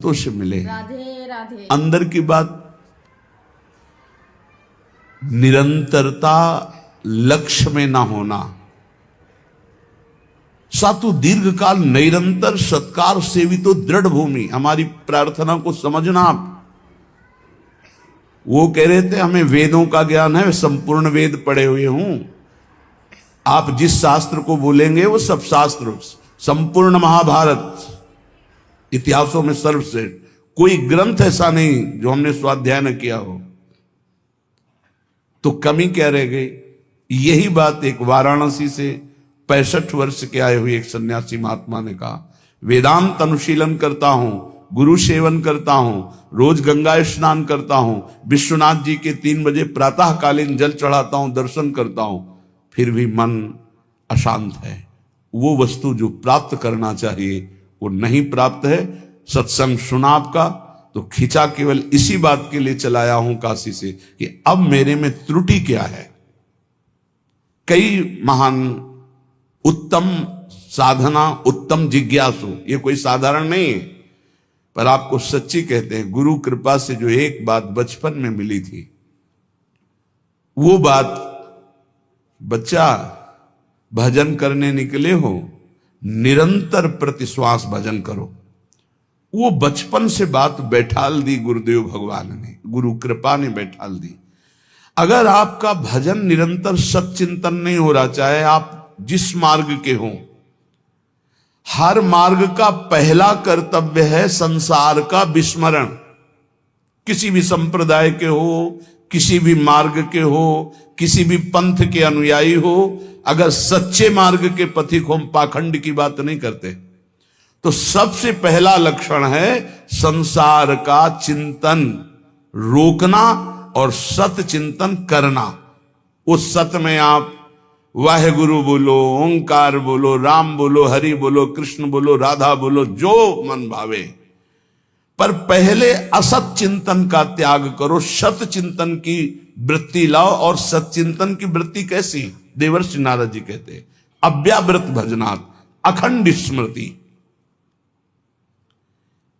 भक्तों से मिले। राधे राधे। अंदर की बात, निरंतरता लक्ष्य में ना होना, सातु दीर्घ काल निरंतर सत्कार सेवितो दृढ़ भूमि। हमारी प्रार्थना को समझना आप। वो कह रहे थे हमें वेदों का ज्ञान है, संपूर्ण वेद पढ़े हुए हूं। आप जिस शास्त्र को बोलेंगे वो सब शास्त्र, संपूर्ण महाभारत, इतिहासों में सर्वश्रेष्ठ, कोई ग्रंथ ऐसा नहीं जो हमने स्वाध्याय न किया हो। तो कमी क्या रह गई? यही बात एक वाराणसी से 65 वर्ष के आए हुए एक सन्यासी महात्मा ने कहा, वेदांत अनुशीलन करता हूं, गुरु सेवन करता हूं, रोज गंगा स्नान करता हूं, विश्वनाथ जी के 3 बजे प्रातःकालीन जल चढ़ाता हूं, दर्शन करता हूं, फिर भी मन अशांत है। वो वस्तु जो प्राप्त करना चाहिए वो नहीं प्राप्त है। सत्संग सुना आपका तो खिंचा केवल इसी बात के लिए चलाया हूं काशी से कि अब मेरे में त्रुटि क्या है। कई महान उत्तम साधना, उत्तम जिज्ञासु, ये कोई साधारण नहीं है, पर आपको सच्ची कहते हैं, गुरु कृपा से जो एक बात बचपन में मिली थी, वो बात, बच्चा भजन करने निकले हो, निरंतर प्रतिश्वास भजन करो। वो बचपन से बात बैठाल दी गुरुदेव भगवान ने, गुरु कृपा ने बैठाल दी। अगर आपका भजन निरंतर सच्चिंतन नहीं हो रहा, चाहे आप जिस मार्ग के हों, हर मार्ग का पहला कर्तव्य है संसार का विस्मरण। किसी भी संप्रदाय के हो, किसी भी मार्ग के हो, किसी भी पंथ के अनुयायी हो, अगर सच्चे मार्ग के पथिक हो, पाखंड की बात नहीं करते, तो सबसे पहला लक्षण है संसार का चिंतन रोकना और सत चिंतन करना। उस सत में आप वाहेगुरु बोलो, ओंकार बोलो, राम बोलो, हरि बोलो, कृष्ण बोलो, राधा बोलो, जो मन भावे, पर पहले असत चिंतन का त्याग करो, सत चिंतन की वृत्ति लाओ। और सच्चिंतन की वृत्ति कैसी? देवर्षि नारद जी कहते हैं, अव्यावृत भजनात्, अखंड स्मृति।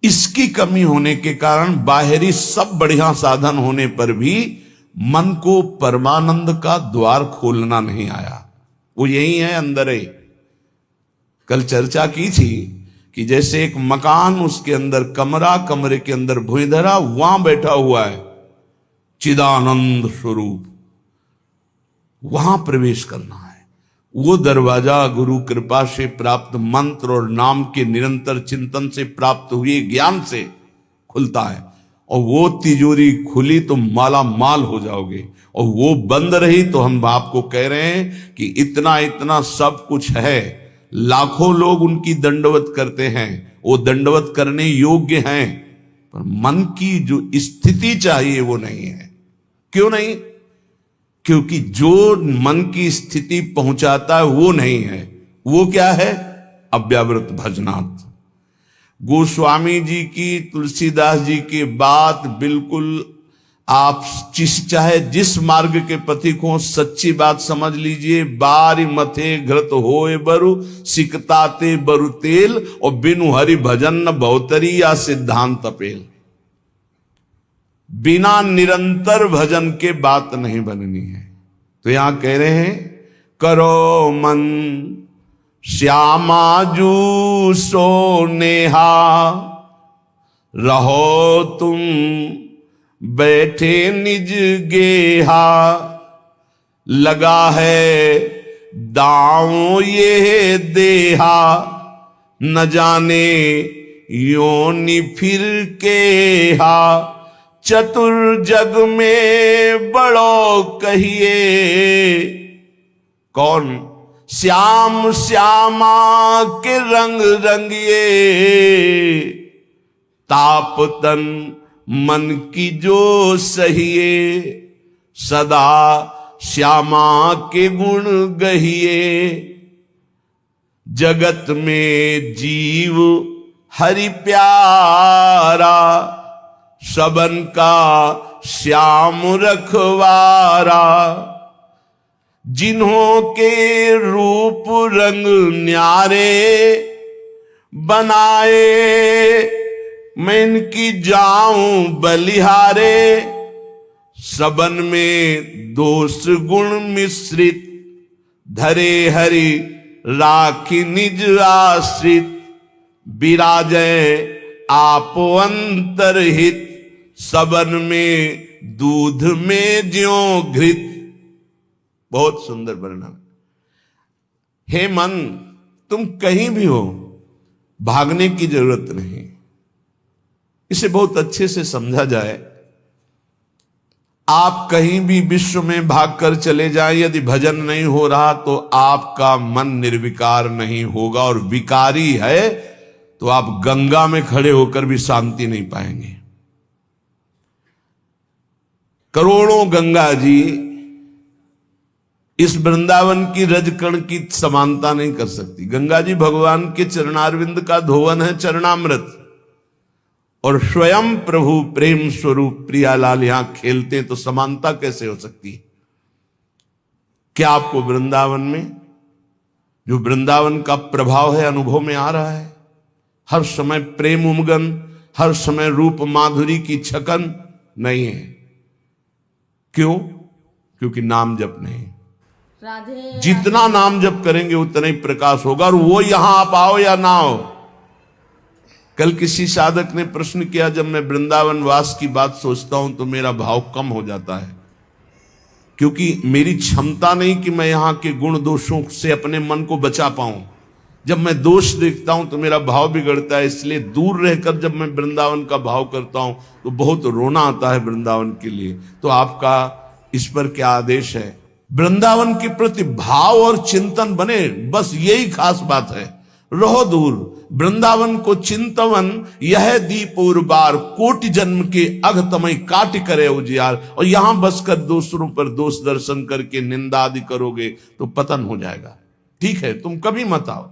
इसकी कमी होने के कारण बाहरी सब बढ़िया साधन होने पर भी मन को परमानंद का द्वार खोलना नहीं आया। वो यही है, अंदर है। कल चर्चा की थी कि जैसे एक मकान, उसके अंदर कमरा, कमरे के अंदर भुइंधरा, वहां बैठा हुआ है चिदानंद स्वरूप, वहां प्रवेश करना है। वो दरवाजा गुरु कृपा से प्राप्त मंत्र और नाम के निरंतर चिंतन से प्राप्त हुए ज्ञान से खुलता है। और वो तिजोरी खुली तो माला माल हो जाओगे, और वो बंद रही तो हम आपको कह रहे हैं कि इतना इतना सब कुछ है, लाखों लोग उनकी दंडवत करते हैं, वो दंडवत करने योग्य हैं, पर मन की जो स्थिति चाहिए वो नहीं है। क्यों नहीं? क्योंकि जो मन की स्थिति पहुंचाता है वो नहीं है। वो क्या है? अव्यावृत भजनात्। गोस्वामी जी की, तुलसीदास जी की बात बिल्कुल आप चाहे जिस मार्ग के पथिक हो, सच्ची बात समझ लीजिए। बारी मथे घृत होए बरु, सिकताते बरु तेल, और बिनु हरि भजन न बहुतरी या सिद्धांत अपेल। बिना निरंतर भजन के बात नहीं बननी है। तो यहां कह रहे हैं, करो मन श्यामा जू सो नेहा, रहो तुम बैठे निज गेहा, लगा है दांव ये देहा, न जाने योनि फिर के हा, चतुर जग में बड़ो कहिए। कौन? श्याम श्यामा के रंग रंगिए, ताप तन मन की जो सहिए, सदा श्यामा के गुण गहिए। जगत में जीव हरि प्यारा, सबन का श्याम रखवारा। जिन्हों के रूप रंग न्यारे, बनाए मैं इनकी जाऊं बलिहारे, सबन में दोष गुण मिश्रित, धरे हरि राखी निज आश्रित, विराजय आपो अंतरहित, सबन में दूध में ज्यों घृत। बहुत सुंदर वर्णन। हे मन, तुम कहीं भी हो, भागने की जरूरत नहीं। इसे बहुत अच्छे से समझा जाए। आप कहीं भी विश्व में भागकर चले जाएं, यदि भजन नहीं हो रहा तो आपका मन निर्विकार नहीं होगा, और विकारी है तो आप गंगा में खड़े होकर भी शांति नहीं पाएंगे। करोड़ों गंगा जी इस वृंदावन की रजकण की समानता नहीं कर सकती। गंगा जी भगवान के चरणारविंद का धोवन है, चरणामृत, और स्वयं प्रभु प्रेम स्वरूप प्रियालाल यहां खेलते हैं, तो समानता कैसे हो सकती है? क्या आपको वृंदावन में जो वृंदावन का प्रभाव है अनुभव में आ रहा है? हर समय प्रेम उमगन, हर समय रूप माधुरी की छकन नहीं है। क्यों? क्योंकि नाम जप नहीं। राधे जितना नाम जप करेंगे उतना ही प्रकाश होगा, और वो यहां आप आओ या ना आओ। कल किसी साधक ने प्रश्न किया, जब मैं वृंदावन वास की बात सोचता हूं तो मेरा भाव कम हो जाता है, क्योंकि मेरी क्षमता नहीं कि मैं यहां के गुण दोषों से अपने मन को बचा पाऊं। जब मैं दोष देखता हूं तो मेरा भाव बिगड़ता है, इसलिए दूर रहकर जब मैं वृंदावन का भाव करता हूं तो बहुत रोना आता है वृंदावन के लिए। तो आपका इस पर क्या आदेश है? वृंदावन के प्रति भाव और चिंतन बने, बस यही खास बात है। रहो दूर, वृंदावन को चिंतवन यह दीप उर्बार, कोटि जन्म के अघतमय काट करे उजियार। और यहां बसकर दूसरों पर दोष दर्शन करके निंदा आदि करोगे तो पतन हो जाएगा। ठीक है, तुम कभी मत आओ,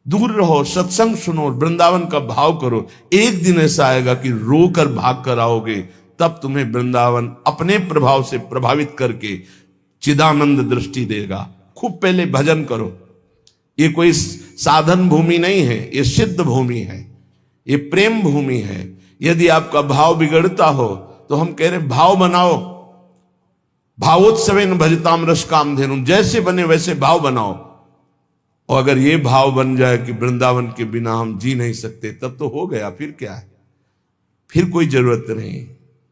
दूर रहो, सत्संग सुनो, वृंदावन का भाव करो। एक दिन ऐसा आएगा कि रोकर भाग कर आओगे, तब तुम्हें वृंदावन अपने प्रभाव से प्रभावित करके चिदानंद दृष्टि देगा। खूब पहले भजन करो। ये कोई साधन भूमि नहीं है, ये सिद्ध भूमि है, ये प्रेम भूमि है। यदि आपका भाव बिगड़ता हो तो हम कह रहे भाव बनाओ। भावोत्सवेन भजताम रस कामधेनुम, जैसे बने वैसे भाव बनाओ। और अगर ये भाव बन जाए कि वृंदावन के बिना हम जी नहीं सकते, तब तो हो गया। फिर क्या है? फिर कोई जरूरत नहीं।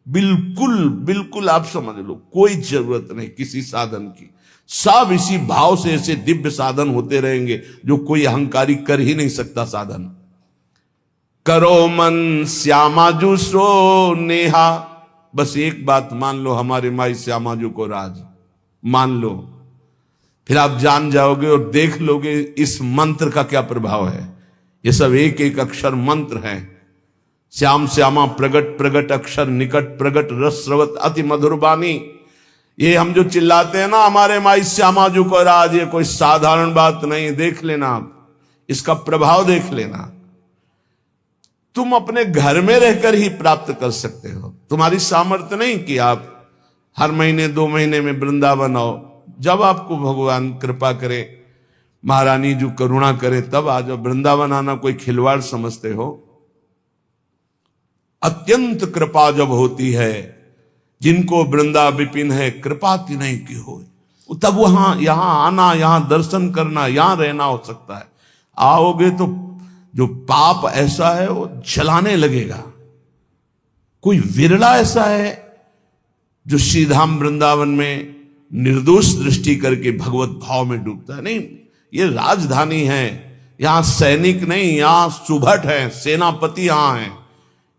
बिल्कुल बिल्कुल आप समझ लो, कोई जरूरत नहीं किसी साधन की। सब इसी भाव से ऐसे दिव्य साधन होते रहेंगे जो कोई अहंकारी कर ही नहीं सकता साधन। करो मन श्यामाजू सो नेहा, बस एक बात मान लो, हमारे माई श्यामाजू को राज मान लो, फिर आप जान जाओगे और देख लोगे इस मंत्र का क्या प्रभाव है। ये सब एक एक अक्षर मंत्र है। श्याम श्यामा प्रगट प्रगट अक्षर निकट प्रगट रस स्रवत अति मधुर बानी। ये हम जो चिल्लाते हैं ना, हमारे माई श्यामा जो को राज, ये कोई साधारण बात नहीं। देख लेना आप, इसका प्रभाव देख लेना। तुम अपने घर में रहकर ही प्राप्त कर सकते हो। तुम्हारी सामर्थ्य नहीं कि आप हर महीने 2 महीने में वृंदावन आओ। जब आपको भगवान कृपा करे, महारानी जो करुणा करे, तब आ जाओ। वृंदावन आना कोई खिलवाड़ समझते हो? अत्यंत कृपा जब होती है, जिनको वृंदा विपिन है कृपा तिन्हीं की हो, तब वहां यहां आना, यहां दर्शन करना, यहां रहना हो सकता है। आओगे तो जो पाप ऐसा है वो जलाने लगेगा। कोई विरला ऐसा है जो श्रीधाम वृंदावन में निर्दोष दृष्टि करके भगवत भाव में डूबता है। नहीं, ये राजधानी है, यहां सैनिक नहीं, यहां सुभट है, सेनापति यहां है।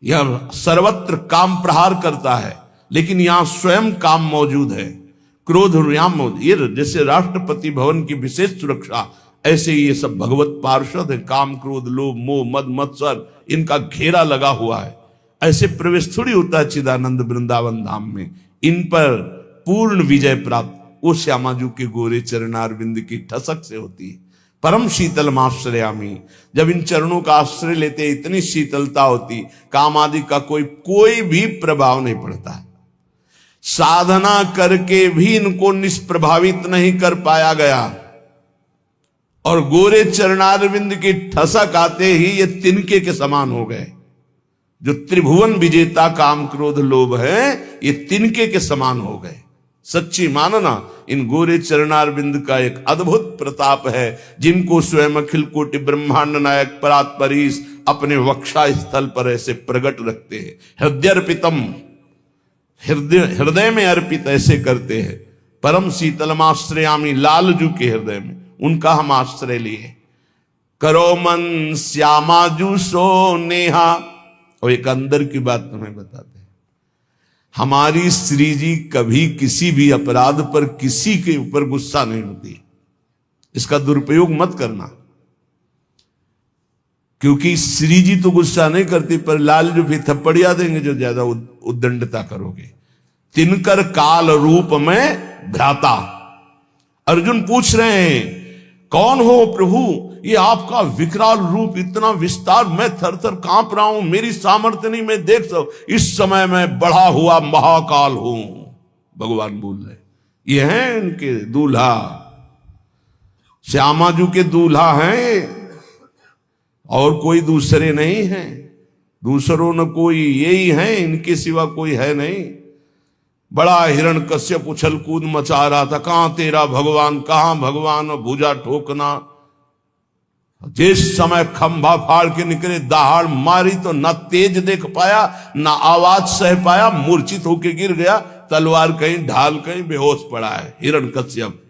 यह सर्वत्र काम प्रहार करता है, लेकिन यहां स्वयं काम मौजूद है। क्रोध यहां मौजूद। ये जैसे राष्ट्रपति भवन की विशेष सुरक्षा, ऐसे ही ये सब भगवत पार्षद है। काम क्रोध लोभ मोह मद मत्सर, इनका घेरा लगा हुआ है। ऐसे प्रवेश थोड़ी होता है चिदानंद वृंदावन धाम में। इन पर पूर्ण विजय प्राप्त वो श्यामाजू के गोरे चरणारविंद की ठसक से होती है। परम शीतल आश्रयामी, जब इन चरणों का आश्रय लेते इतनी शीतलता होती, काम आदि का कोई भी प्रभाव नहीं पड़ता है। साधना करके भी इनको निष्प्रभावित नहीं कर पाया गया, और गोरे चरणारविंद की ठसक आते ही ये तिनके के समान हो गए। जो त्रिभुवन विजेता काम क्रोध लोभ है, ये तिनके के समान हो गए। सच्ची मानना इन गोरे चरणारविंद का एक अद्भुत प्रताप है, जिनको स्वयं अखिल कोटि ब्रह्मांड नायक परात्परीश अपने वक्षा स्थल पर ऐसे प्रकट रखते हैं। हृदयर्पितम, हृदय में अर्पित ऐसे करते हैं। परम शीतलमाश्रयामी, लालजू के हृदय में उनका हम आश्रय लिए। करो मन श्यामाजू सो नेहा। और एक अंदर की बात तुम्हें बताते हैं, हमारी श्री जी कभी किसी भी अपराध पर किसी के ऊपर गुस्सा नहीं होती। इसका दुरुपयोग मत करना, क्योंकि श्री जी तो गुस्सा नहीं करती, पर लाल जो भी थप्पड़िया देंगे जो ज्यादा उद्दंडता करोगे। तिनकर काल रूप में भ्राता। अर्जुन पूछ रहे हैं कौन हो प्रभु, ये आपका विकराल रूप, इतना विस्तार, मैं थर थर कांप रहा हूं, मेरी सामर्थ्य नहीं, मैं देख सकूं, इस समय मैं बढ़ा हुआ महाकाल हूं। भगवान बोल रहे ये हैं इनके दूल्हा, श्यामाजू के दूल्हा हैं, और कोई दूसरे नहीं हैं। दूसरों न कोई, यही हैं, इनके सिवा कोई है नहीं। बड़ा हिरण्यकश्यप उछल कूद मचा रहा था, कहां तेरा भगवान, कहां भगवान, भुजा ठोकना। जिस समय खंभा फाड़ के निकले, दहाड़ मारी तो ना तेज देख पाया, ना आवाज सह पाया, मूर्छित होके गिर गया। तलवार कहीं ढाल कहीं बेहोश पड़ा है हिरण्यकश्यप,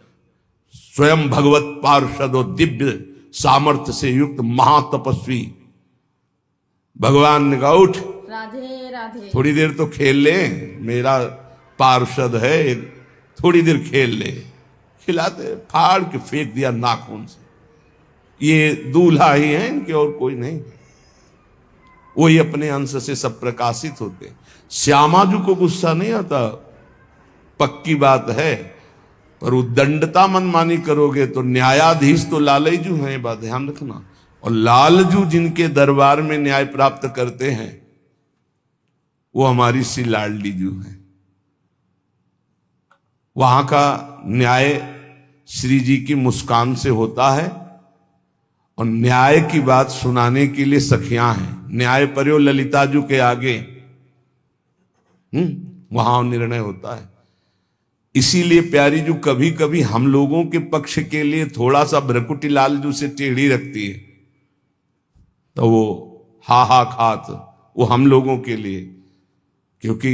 स्वयं भगवत पार्षद और दिव्य सामर्थ्य से युक्त महातपस्वी। भगवान ने कहा उठ, राधे राधे, थोड़ी देर तो खेल ले, मेरा पार्षद है, थोड़ी देर खेल ले। खिलाते, फाड़ के फेंक दिया नाखून से। ये दूल्हा ही है इनके, और कोई नहीं। वही अपने अंश से सब प्रकाशित होते। श्यामाजू को गुस्सा नहीं आता, पक्की बात है, पर उद्दंडता मनमानी करोगे तो न्यायाधीश तो लालजू हैं, बात ध्यान रखना। और लालजू जिनके दरबार में न्याय प्राप्त करते हैं वो हमारी सी लाडली जू है। वहां का न्याय श्री जी की मुस्कान से होता है, और न्याय की बात सुनाने के लिए सखियां हैं। न्याय पर्यो ललिताजू के आगे वहां निर्णय होता है। इसीलिए प्यारी जू कभी कभी हम लोगों के पक्ष के लिए थोड़ा सा भ्रकुटी लालजू से टेढ़ी रखती है, तो वो हा खात वो हम लोगों के लिए, क्योंकि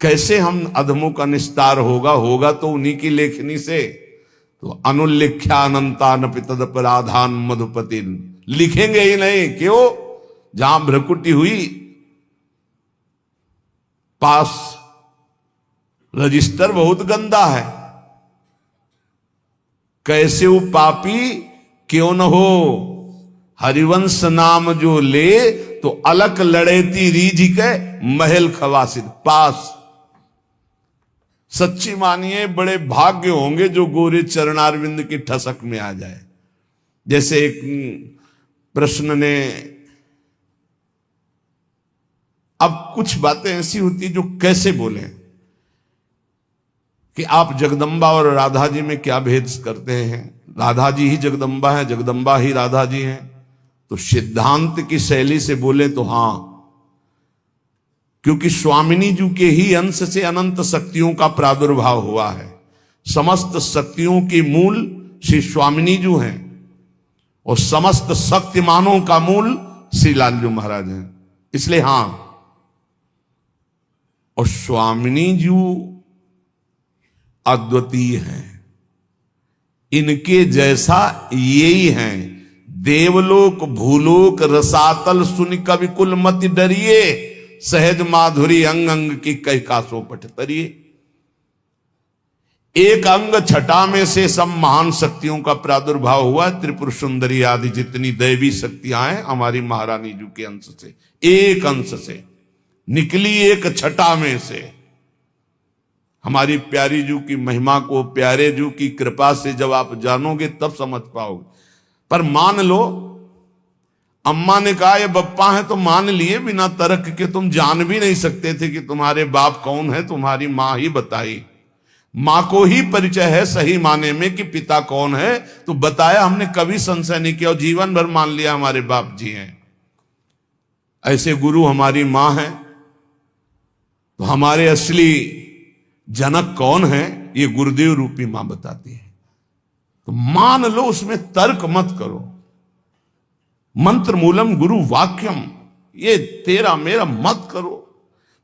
कैसे हम अधमों का निस्तार होगा तो उन्हीं की लेखनी से। तो अनुल्लिख्यानंतान तदपराधान मधुपति, लिखेंगे ही नहीं, क्यों? जहां भ्रकुटी हुई पास रजिस्टर बहुत गंदा है। कैसे वो पापी क्यों न हो, हरिवंश नाम जो ले तो अलक लड़ेती रीझ के महल खवासिद पास। सच्ची मानिए बड़े भाग्य होंगे जो गोरे चरणारविंद की ठसक में आ जाए। जैसे एक प्रश्न ने, अब कुछ बातें ऐसी होती जो कैसे बोले कि आप जगदम्बा और राधा जी में क्या भेद करते हैं, राधा जी ही जगदम्बा है, जगदम्बा ही राधा जी हैं। तो सिद्धांत की शैली से बोले तो हां, क्योंकि स्वामिनी जी के ही अंश से अनंत शक्तियों का प्रादुर्भाव हुआ है। समस्त शक्तियों के मूल श्री स्वामिनी जी हैं, और समस्त शक्तिमानों का मूल श्री लालजू महाराज हैं। इसलिए हां, और स्वामिनी जी अद्वितीय हैं, इनके जैसा यही हैं। देवलोक भूलोक रसातल सुन कवि कुल मति डरिए, सहज माधुरी अंग अंग की कई कासो पट तरिए। एक अंग छटा में से सब महान शक्तियों का प्रादुर्भाव हुआ। त्रिपुर सुंदरी आदि जितनी दैवी शक्तियां हैं हमारी महारानी जी के अंश से, एक अंश से निकली, एक छटा में से। हमारी प्यारी जू की महिमा को, प्यारे जू की कृपा से जब आप जानोगे तब समझ पाओगे। पर मान लो, अम्मा ने कहा ये बप्पा है तो मान लिए, बिना तर्क के तुम जान भी नहीं सकते थे कि तुम्हारे बाप कौन है, तुम्हारी मां ही बताई। मां को ही परिचय है सही माने में कि पिता कौन है, तो बताया, हमने कभी संशय नहीं किया और जीवन भर मान लिया हमारे बाप जी हैं। ऐसे गुरु हमारी मां है, तो हमारे असली जनक कौन है ये गुरुदेव रूपी मां बताती है। तो मान लो, उसमें तर्क मत करो। मंत्र मूलम गुरु वाक्यम, ये तेरा मेरा मत करो,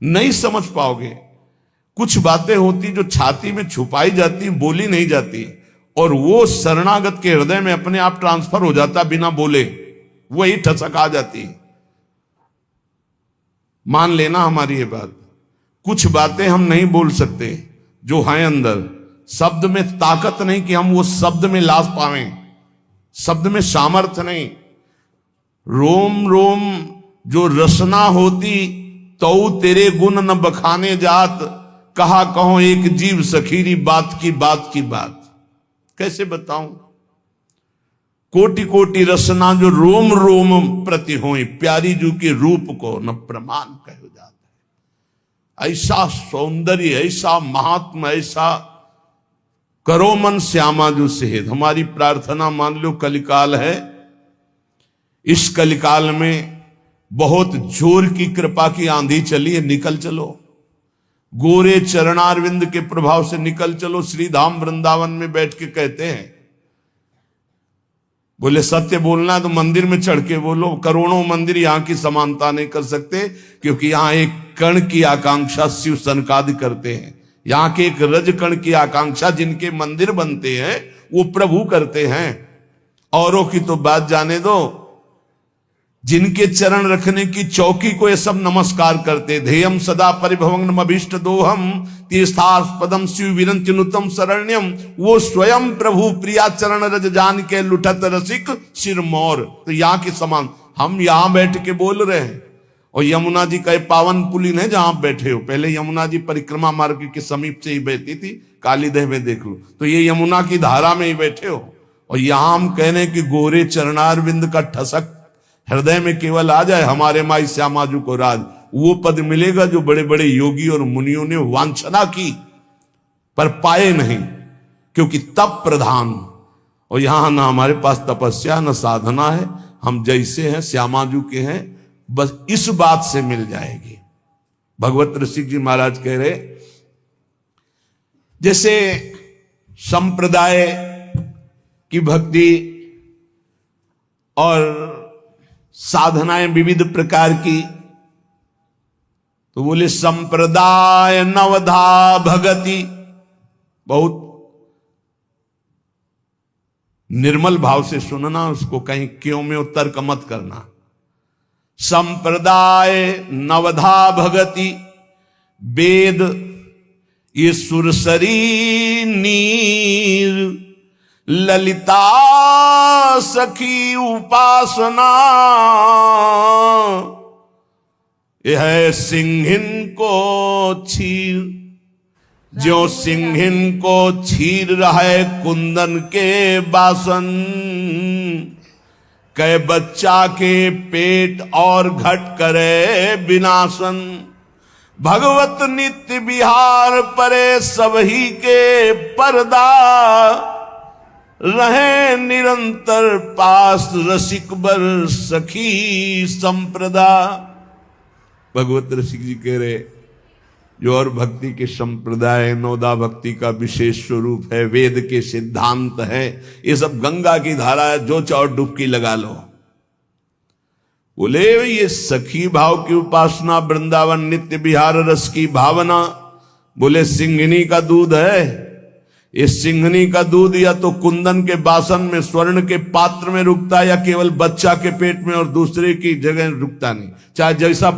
नहीं समझ पाओगे। कुछ बातें होती जो छाती में छुपाई जाती, बोली नहीं जाती, और वो शरणागत के हृदय में अपने आप ट्रांसफर हो जाता बिना बोले, वही ठसक आ जाती। मान लेना हमारी ये बात। कुछ बातें हम नहीं बोल सकते जो हैं अंदर, शब्द में ताकत नहीं कि हम वो शब्द में लाश पावें, शब्द में सामर्थ्य नहीं। रोम रोम जो रसना होती तो तेरे गुण न बखाने जात, कहा कहो एक जीव सखीरी बात की बात की बात। कैसे बताऊं? कोटि कोटि रसना जो रोम रोम प्रति होई, प्यारी जू के रूप को न प्रमाण कहो जाता है। ऐसा सौंदर्य, ऐसा महात्मा, ऐसा करो मन श्यामा जो सेहत। हमारी प्रार्थना, मान लो कलिकाल है, इस कलिकाल में बहुत जोर की कृपा की आंधी चली है, निकल चलो, गोरे चरणारविंद के प्रभाव से निकल चलो। श्री धाम वृंदावन में बैठ के कहते हैं, बोले सत्य बोलना है तो मंदिर में चढ़ के बोलो। करोड़ों मंदिर यहां की समानता नहीं कर सकते, क्योंकि यहां एक कण की आकांक्षा शिव सनकादि करते हैं। यहां के एक रज कण की आकांक्षा जिनके मंदिर बनते हैं वो प्रभु करते हैं। औरों की तो बात जाने दो, जिनके चरण रखने की चौकी को ये सब नमस्कार करते। ध्येयम सदा परिभवग्नम अभीष्ट दोहम तीर्थास्पदम शिव विरंचनुतम शरण्यम, वो स्वयं प्रभु प्रिया चरण रज जान के लुठत रसिक सिरमौर। तो यहाँ के समान हम यहाँ बैठ के बोल रहे हैं, और यमुना जी का पावन पुलिन है जहां आप बैठे हो। पहले यमुना जी परिक्रमा मार्ग के समीप से ही बहती थी, कालीदेह में देख लो, तो ये यमुना की धारा में ही बैठे हो। और यहां हम कहने कि गोरे चरणारविंद का ठसक हृदय में केवल आ जाए, हमारे माई श्यामाजू को राज, वो पद मिलेगा जो बड़े बड़े योगी और मुनियों ने वांछना की पर पाए नहीं, क्योंकि तप प्रधान। और यहां ना हमारे पास तपस्या न साधना है, हम जैसे हैं श्यामाजू के हैं, बस इस बात से मिल जाएगी। भगवत ऋषिक जी महाराज कह रहे, जैसे संप्रदाय की भक्ति और साधनाएं विविध प्रकार की, तो बोले संप्रदाय नवधा भगति, बहुत निर्मल भाव से सुनना, उसको कहीं क्यों में तर्क मत करना। संप्रदाय नवधा भगति वेद ये सुरसरी नीर, ललिता सखी उपासना यह सिंहिन को छीर, जो सिंहिन को छीर रहे कुंदन के बासन, कै बच्चा के पेट और घट करे विनाशन, भगवत नित्य विहार परे सबही के पर्दा, रहे निरंतर पास रसिक बर सखी संप्रदा। भगवत रसिक जी कह रहे, जो और भक्ति के संप्रदाय नौदा भक्ति का विशेष स्वरूप है, वेद के सिद्धांत है, ये सब गंगा की धारा है, जो चाहो डुबकी लगा लो। बोले ये सखी भाव की उपासना, वृंदावन नित्य विहार रस की भावना, बोले सिंघनी का दूध है। इस सिंघनी का दूध या तो कुंदन के बासन में स्वर्ण के पात्र में रुकता है, या केवल बच्चा के पेट में और दूसरे की जगह रुकता नहीं। चाहे जैसा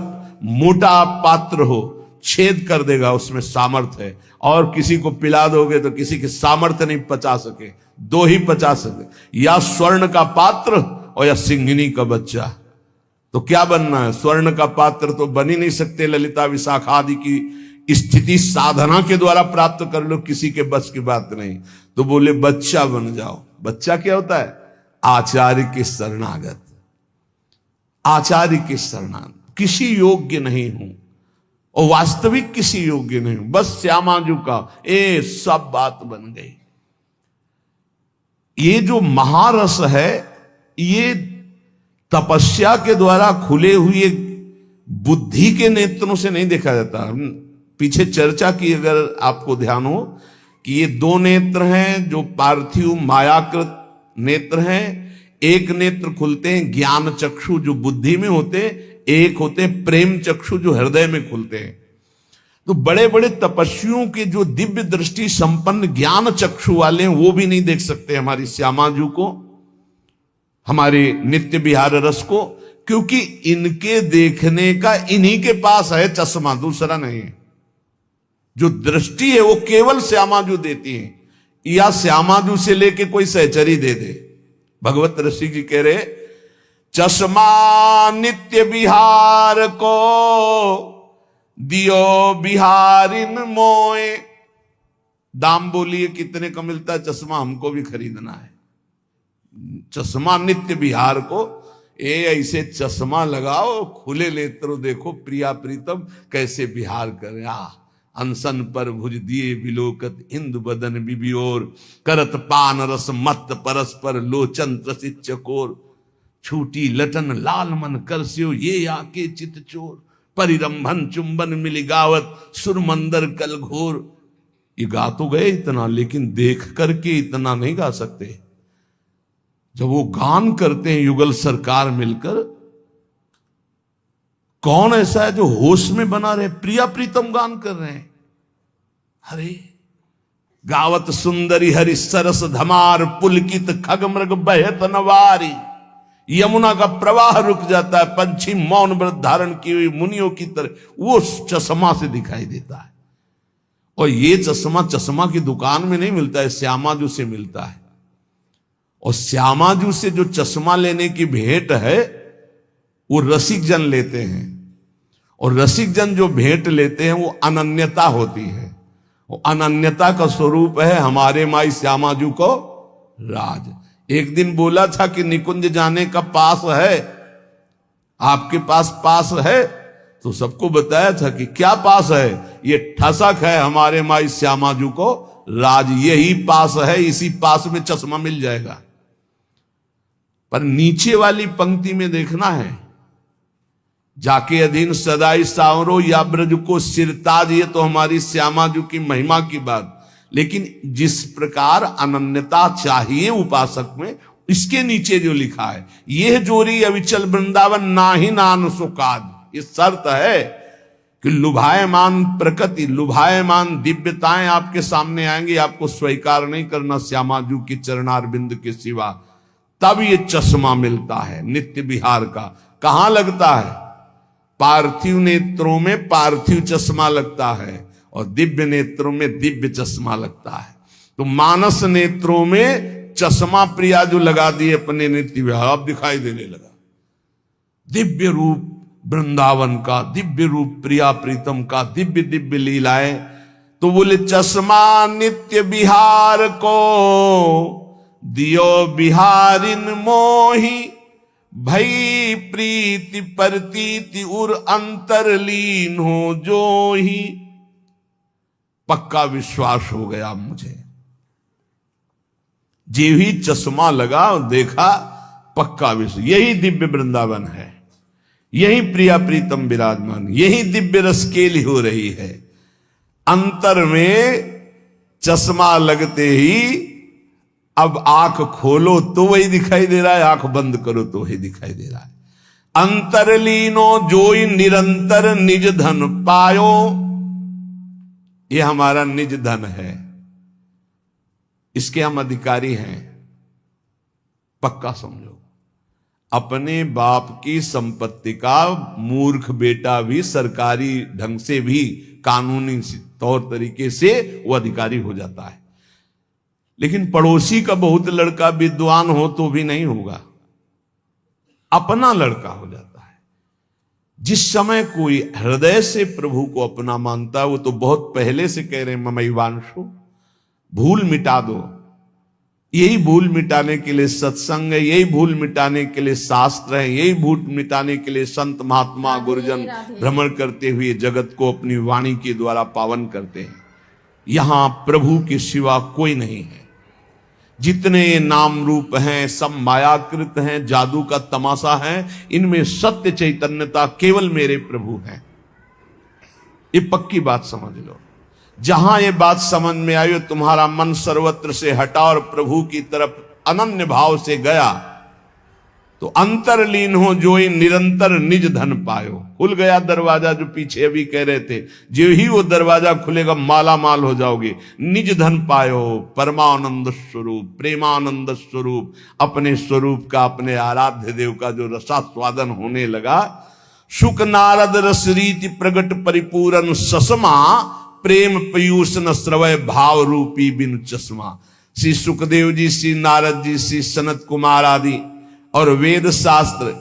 मोटा पात्र हो, छेद कर देगा, उसमें सामर्थ्य है। और किसी को पिला दोगे तो किसी के सामर्थ्य नहीं पचा सके, दो ही पचा सके, या स्वर्ण का पात्र और या सिंघनी का बच्चा। तो क्या बनना है? स्वर्ण का पात्र तो बन ही नहीं सकते, ललिता विशाखा आदि की स्थिति साधना के द्वारा प्राप्त कर लो, किसी के बस की बात नहीं। तो बोले बच्चा बन जाओ। बच्चा क्या होता है? आचार्य के शरणागत, आचार्य के शरणागत, किसी योग्य नहीं हूं और वास्तविक किसी योग्य नहीं हूं, बस श्यामाजू का ए सब बात बन गई। ये जो महारस है, ये तपस्या के द्वारा खुले हुए बुद्धि के नेत्रों से नहीं देखा जाता। पीछे चर्चा की अगर आपको ध्यान हो कि ये दो नेत्र हैं जो पार्थिव मायाकृत नेत्र हैं। एक नेत्र खुलते हैं ज्ञान चक्षु जो बुद्धि में होते, एक होते प्रेम चक्षु जो हृदय में खुलते हैं। तो बड़े बड़े तपस्वियों के जो दिव्य दृष्टि संपन्न ज्ञान चक्षु वाले हैं वो भी नहीं देख सकते हमारी श्यामाजू को, हमारे नित्य विहार रस को, क्योंकि इनके देखने का इन्हीं के पास है चश्मा, दूसरा नहीं। जो दृष्टि है वो केवल श्यामाजू देती है, या श्यामाजू से लेके कोई सहचरी दे दे। भगवत ऋषि जी कह रहे चश्मा नित्य विहार को दियो बिहारिन मोए। दाम बोलिए कितने का मिलता है चश्मा, हमको भी खरीदना है। चश्मा नित्य विहार को, ऐसे चश्मा लगाओ, खुले नेत्र देखो प्रिया प्रीतम कैसे विहार करे। अनसन पर भुज दिए विलोकत इंदु बदन बिबियोर, करत पान रस मत परस्पर लोचन त्रसित चकोर। छूटी लटन लाल मन करस्यो ये आके चित चोर, परिरंभन चुंबन मिली गावत सुरमंदर कल घोर। ये गा तो गए इतना, लेकिन देख करके इतना नहीं गा सकते। जब वो गान करते हैं युगल सरकार मिलकर, कौन ऐसा है जो होश में बना रहे? प्रिया प्रीतम गान कर रहे हैं। अरे गावत सुंदरी हरि सरस धमार, पुलकित खग मृग बहत नवारी। यमुना का प्रवाह रुक जाता है, पंछी मौन व्रत धारण की हुई मुनियों की तरह वो चश्मा से दिखाई देता है। और ये चश्मा की दुकान में नहीं मिलता है, श्यामाजू से मिलता है। और श्यामाजू से जो चश्मा लेने की भेंट है वो रसिक जन लेते हैं, और रसिक जन जो भेंट लेते हैं वो अनन्यता होती है। वो अनन्यता का स्वरूप है हमारे माई श्यामाजू को राज। एक दिन बोला था कि निकुंज जाने का पास है, आपके पास है, तो सबको बताया था कि क्या पास है? ये ठसक है हमारे माई श्यामाजू को राज, यही पास है, इसी पास में चश्मा मिल जाएगा। पर नीचे वाली पंक्ति में देखना है, जाके अधीन सदाई सावरो या ब्रज को सिरताज, ये तो हमारी श्यामाजू की महिमा की बात। लेकिन जिस प्रकार अनन्यता चाहिए उपासक में, इसके नीचे जो लिखा है, यह जोरी अविचल वृंदावन नाही नान सुकाद, ये शर्त है कि लुभायमान प्रकृति, लुभायमान दिव्यताएं आपके सामने आएंगी, आपको स्वीकार नहीं करना श्यामाजू की चरणारविंद के सिवा, तब ये चश्मा मिलता है नित्य विहार का। कहां लगता है? पार्थिव नेत्रों में पार्थिव चश्मा लगता है, और दिव्य नेत्रों में दिव्य चश्मा लगता है। तो मानस नेत्रों में चश्मा प्रिया जो लगा दिए अपने नित्य विहार, अब दिखाई देने लगा दिव्य रूप वृंदावन का, दिव्य रूप प्रिया प्रीतम का, दिव्य दिव्य लीलाएं। तो बोले चश्मा नित्य विहार को दियो बिहारिन मोही, भई प्रीति परतीति उर अंतरलीन हो जो ही। पक्का विश्वास हो गया मुझे, जी ही चश्मा लगा और देखा, पक्का विश्वास, यही दिव्य वृंदावन है, यही प्रिया प्रीतम विराजमान, यही दिव्य रसकेली हो रही है। अंतर में चश्मा लगते ही अब आंख खोलो तो वही दिखाई दे रहा है, आंख बंद करो तो वही दिखाई दे रहा है। अंतरलीनो जोई निरंतर निज धन पायो, ये हमारा निज धन है, इसके हम अधिकारी हैं। पक्का समझो, अपने बाप की संपत्ति का मूर्ख बेटा भी सरकारी ढंग से भी, कानूनी तौर तरीके से वो अधिकारी हो जाता है। लेकिन पड़ोसी का बहुत लड़का विद्वान हो तो भी नहीं होगा, अपना लड़का हो जाता है। जिस समय कोई हृदय से प्रभु को अपना मानता है, वो तो बहुत पहले से कह रहे हैं ममैवांशु, भूल मिटा दो। यही भूल मिटाने के लिए सत्संग है, यही भूल मिटाने के लिए शास्त्र है, यही भूल मिटाने के लिए संत महात्मा गुरुजन भ्रमण करते हुए जगत को अपनी वाणी के द्वारा पावन करते हैं। यहां प्रभु के सिवा कोई नहीं है। जितने नाम रूप हैं सब मायाकृत हैं, जादू का तमाशा है, इनमें सत्य चैतन्यता केवल मेरे प्रभु हैं। ये पक्की बात समझ लो। जहां ये बात समझ में आई, तुम्हारा मन सर्वत्र से हटा और प्रभु की तरफ अनन्य भाव से गया, तो अंतरलीन हो जो ही निरंतर निज धन पायो। खुल गया दरवाजा, जो पीछे अभी कह रहे थे, जो ही वो दरवाजा खुलेगा माला माल हो जाओगे। निज धन पायो, परमानंद स्वरूप, प्रेमानंद स्वरूप, अपने स्वरूप का, अपने आराध्य देव का जो रसास्वादन होने लगा। सुख नारद रस रीति प्रगट परिपूरन ससमा, प्रेम पयूष न श्रवय भाव रूपी बिनु चश्मा। श्री सुखदेव जी, श्री नारद जी, श्री सनत कुमार आदि और वेद शास्त्र,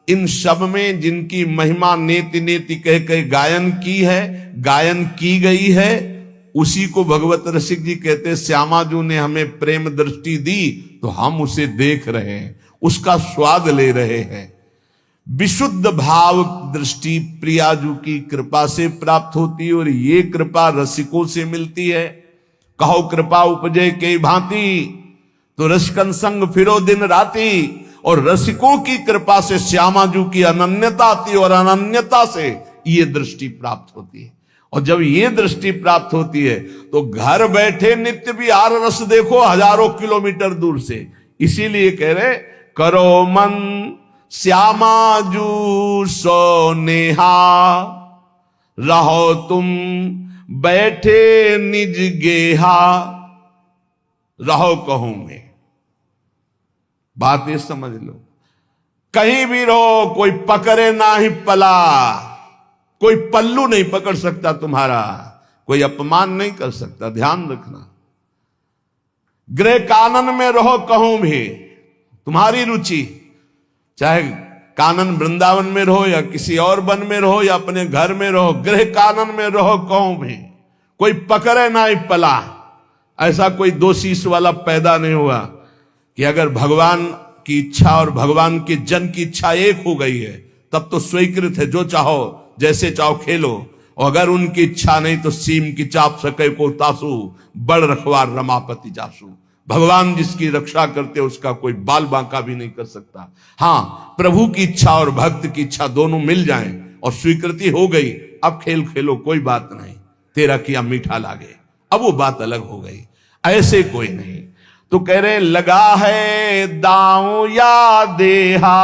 इन सब में जिनकी महिमा नेति नेति कह कह गायन की है, गायन की गई है, उसी को भगवत रसिक जी कहते, श्यामाजू ने हमें प्रेम दृष्टि दी तो हम उसे देख रहे हैं, उसका स्वाद ले रहे हैं। विशुद्ध भाव दृष्टि प्रियाजू की कृपा से प्राप्त होती है, और ये कृपा रसिकों से मिलती है। कहो कृपा उपजे के भांति, तो रसिकन संग फिरो दिन राती। और रसिकों की कृपा से श्यामाजू की अनन्यता आती है, और अनन्यता से ये दृष्टि प्राप्त होती है। और जब ये दृष्टि प्राप्त होती है तो घर बैठे नित्य विहार रस देखो हजारों किलोमीटर दूर से। इसीलिए कह रहे, करो मन श्यामाजू सो नेहा, रहो तुम बैठे निज गेहा, रहो कहूं मैं। बात ये समझ लो, कहीं भी रहो, कोई पकड़े ना ही पला, कोई पल्लू नहीं पकड़ सकता तुम्हारा, कोई अपमान नहीं कर सकता। ध्यान रखना, गृह कानन में रहो कहूं भी, तुम्हारी रुचि, चाहे कानन वृंदावन में रहो या किसी और वन में रहो या अपने घर में रहो, गृह कानन में रहो कहूं भी, कोई पकड़े ना ही पला। ऐसा कोई दो शीश वाला पैदा नहीं हुआ कि अगर भगवान की इच्छा और भगवान के जन की इच्छा एक हो गई है तब तो स्वीकृत है, जो चाहो जैसे चाहो खेलो। और अगर उनकी इच्छा नहीं तो सीम की चाप सके को तासु, बड़ रखवार रमापति जासु। भगवान जिसकी रक्षा करते उसका कोई बाल बांका भी नहीं कर सकता। हां, प्रभु की इच्छा और भक्त की इच्छा दोनों मिल जाएं और स्वीकृति हो गई, अब खेल खेलो, कोई बात नहीं, तेरा किया मीठा लागे, अब वो बात अलग हो गई। ऐसे कोई नहीं। तो कह रहे, लगा है दांव या देहा,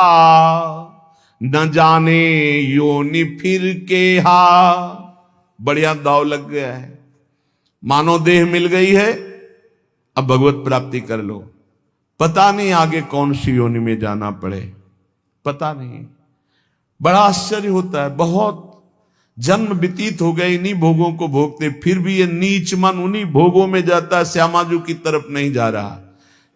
न जाने योनि फिर के हा। बढ़िया दाव लग गया है, मानो देह मिल गई है, अब भगवत प्राप्ति कर लो। पता नहीं आगे कौन सी योनि में जाना पड़े, पता नहीं। बड़ा आश्चर्य होता है, बहुत जन्म व्यतीत हो गए इन्हीं भोगों को भोगते, फिर भी ये नीच मन उन्हीं भोगों में जाता है, श्यामाजू की तरफ नहीं जा रहा,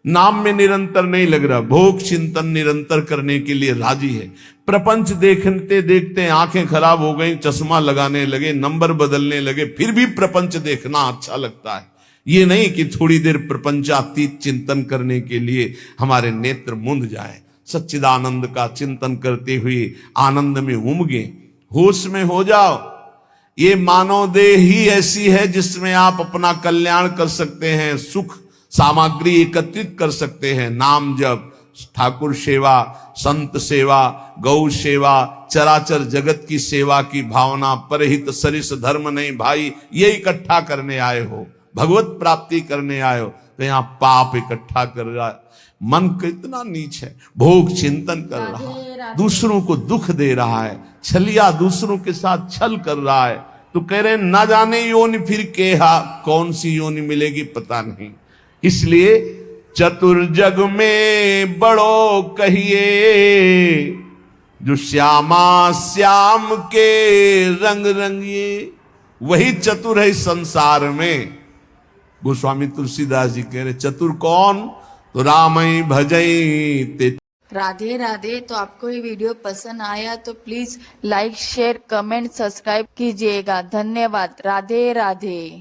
नाम में निरंतर नहीं लग रहा, भोग चिंतन निरंतर करने के लिए राजी है। प्रपंच देखते देखते आंखें खराब हो गई, चश्मा लगाने लगे, नंबर बदलने लगे, फिर भी प्रपंच देखना अच्छा लगता है। ये नहीं कि थोड़ी देर प्रपंचातीत चिंतन करने के लिए हमारे नेत्र मुंद जाए, सच्चिदानंद का चिंतन करते हुए आनंद में उमगे, होश में हो जाओ। ये मानव देह ही ऐसी है जिसमें आप अपना कल्याण कर सकते हैं, सुख सामग्री एकत्रित कर सकते हैं। नाम जप, ठाकुर सेवा, संत सेवा, गौ सेवा, चराचर जगत की सेवा की भावना, परहित सरिस धर्म नहीं भाई, ये इकट्ठा करने आए हो, भगवत प्राप्ति करने आए हो, तो यहां पाप इकट्ठा कर रहा है। मन कितना नीच है, भोग चिंतन कर रहा है, दूसरों को दुख दे रहा है, छलिया दूसरों के साथ छल कर रहा है। तो कह रहे ना जाने योनि फिर केहा, कौन सी योनि मिलेगी पता नहीं। इसलिए चतुर्जग में बड़ो कहिए, जो श्यामा श्याम के रंग रंगिए, वही चतुर है संसार में। गोस्वामी तुलसीदास जी कह रहे, चतुर कौन? तो रामई भजई ते। राधे राधे। तो आपको ये वीडियो पसंद आया तो please like share comment subscribe कीजिएगा। धन्यवाद। राधे राधे।